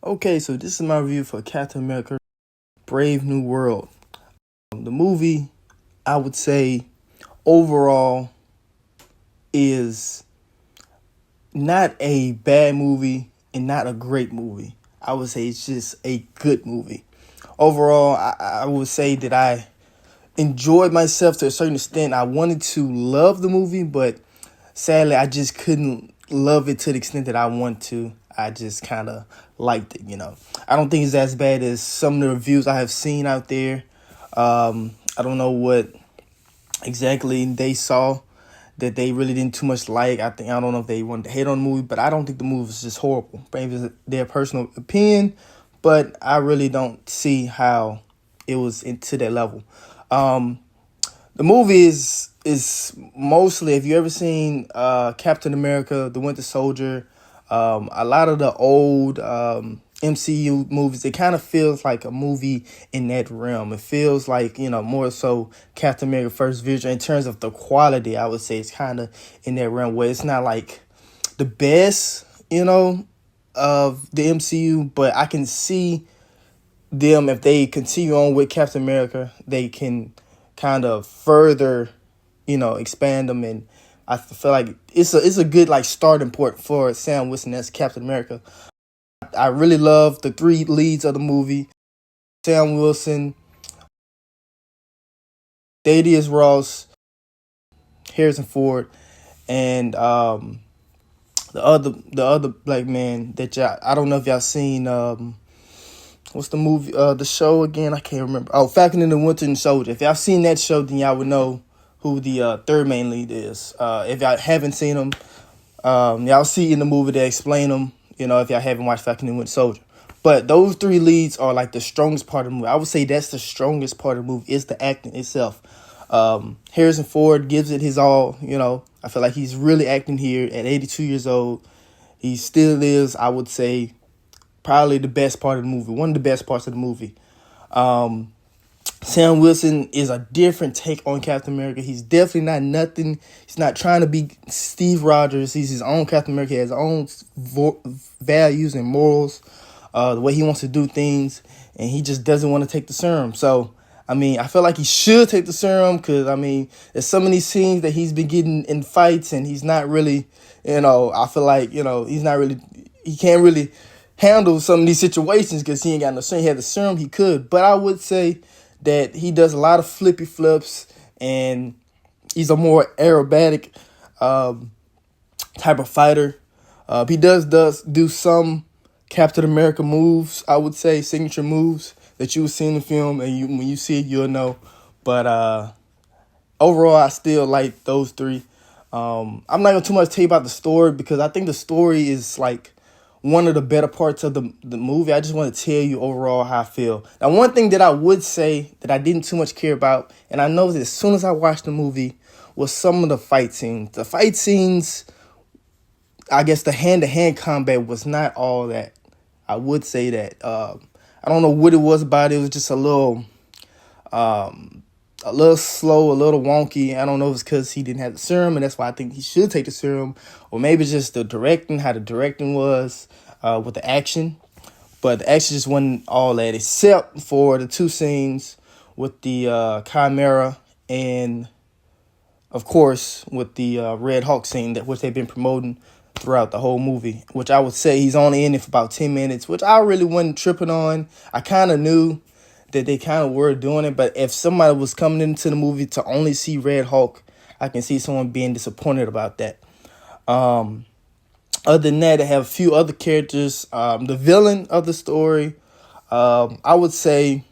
Okay, so this is my review for Captain America Brave New World. The movie, I would say, overall is not a bad movie and not a great movie. I would say it's just a good movie. Overall, I would say that I enjoyed myself to a certain extent. I wanted to love the movie, but sadly, I just couldn't love it to the extent that I want to. I just kind of liked it. I don't think it's as bad as some of the reviews I have seen out there. I don't know what exactly they saw that they really didn't too much like. I don't know if they wanted to hate on the movie, but I don't think the movie was just horrible. Maybe it's their personal opinion, but I really don't see how it was into that level. Um, the movie is mostly, if you ever seen Captain America, The Winter Soldier, a lot of the old MCU movies, it kind of feels like a movie in that realm. It feels like, more so Captain America First Vision. In terms of the quality, I would say it's kind of in that realm where it's not like the best, of the MCU, but I can see them, if they continue on with Captain America, they can kind of further, expand them. And I feel like it's a good like starting point for Sam Wilson as Captain America. I really love the three leads of the movie: Sam Wilson, Thaddeus Ross, Harrison Ford, and the other black man that y'all, I don't know if y'all seen what's the movie, the show again? I can't remember. Oh, Falcon and the Winter Soldier. If y'all seen that show, then y'all would know who the third main lead is. If y'all haven't seen them, y'all see in the movie they explain them. If y'all haven't watched Falcon and the Winter Soldier. But those three leads are like the strongest part of the movie. I would say that's the strongest part of the movie is the acting itself. Harrison Ford gives it his all. I feel like he's really acting here at 82 years old. He still is, I would say, probably the best part of the movie. One of the best parts of the movie. Sam Wilson is a different take on Captain America. He's definitely not nothing. He's not trying to be Steve Rogers. He's his own Captain America. He has his own values and morals, the way he wants to do things, and he just doesn't want to take the serum. So, I feel like he should take the serum because, there's so many scenes that he's been getting in fights, and he's not really, I feel like, he's not really, he can't really handle some of these situations because he ain't got no serum. He had the serum, he could. But I would say that he does a lot of flippy flips, and he's a more aerobatic type of fighter. He does do some Captain America moves, I would say, signature moves that you will see in the film, and when you see it, you'll know. But overall, I still like those three. I'm not going to too much tell you about the story because I think the story is like one of the better parts of the movie. I just want to tell you overall how I feel. Now, one thing that I would say that I didn't too much care about, and I know that as soon as I watched the movie, was some of the fight scenes. The fight scenes, I guess the hand-to-hand combat was not all that. I would say that. I don't know what it was about it. It was just a little slow, a little wonky. I don't know if it's because he didn't have the serum, and that's why I think he should take the serum. Or maybe it's just the directing, how the directing was with the action. But the action just wasn't all that, except for the two scenes with the Chimera and, of course, with the Red Hulk scene, which they've been promoting throughout the whole movie, which I would say he's only in it for about 10 minutes, which I really wasn't tripping on. I kind of knew that they kind of were doing it, but if somebody was coming into the movie to only see Red Hulk, I can see someone being disappointed about that. Other than that, they have a few other characters. The villain of the story, I would say,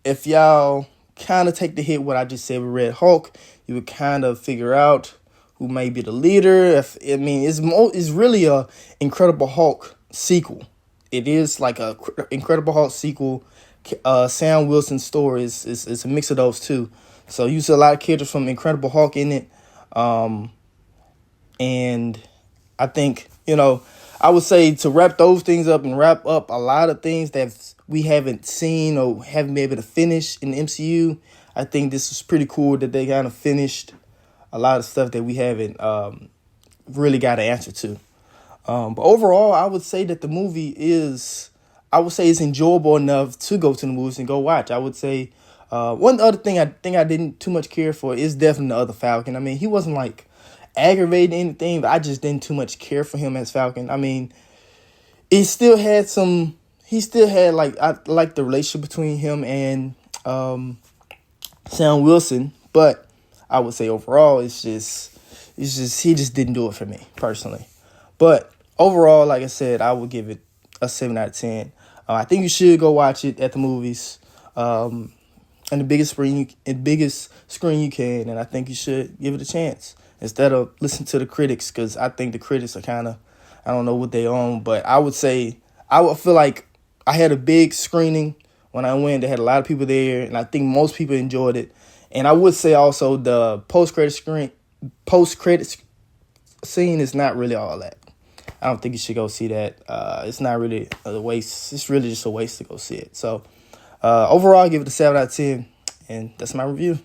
if y'all kind of take the hit what I just said with Red Hulk, you would kind of figure out who may be the leader. It's really a Incredible Hulk sequel. It is like a Incredible Hulk sequel. Sam Wilson's story is a mix of those two. So you see a lot of characters from Incredible Hulk in it. And I think, I would say to wrap those things up and wrap up a lot of things that we haven't seen or haven't been able to finish in the MCU, I think this was pretty cool that they kind of finished a lot of stuff that we haven't really got an answer to. But overall, I would say that the movie I would say it's enjoyable enough to go to the movies and go watch. I would say one other thing I think I didn't too much care for is definitely the other Falcon. I mean, he wasn't like aggravating anything, but I just didn't too much care for him as Falcon. I mean, he still had like, I like the relationship between him and Sam Wilson, but I would say overall he just didn't do it for me personally. But overall, like I said, I would give it a 7 out of 10. I think you should go watch it at the movies, and biggest screen you can, and I think you should give it a chance instead of listen to the critics, because I think the critics are kind of, I don't know what they own, but I would say I would feel like I had a big screening when I went. They had a lot of people there, and I think most people enjoyed it. And I would say also the post credit scene is not really all that. I don't think you should go see that. It's not really a waste. It's really just a waste to go see it. So overall, I give it a 7 out of 10, and that's my review.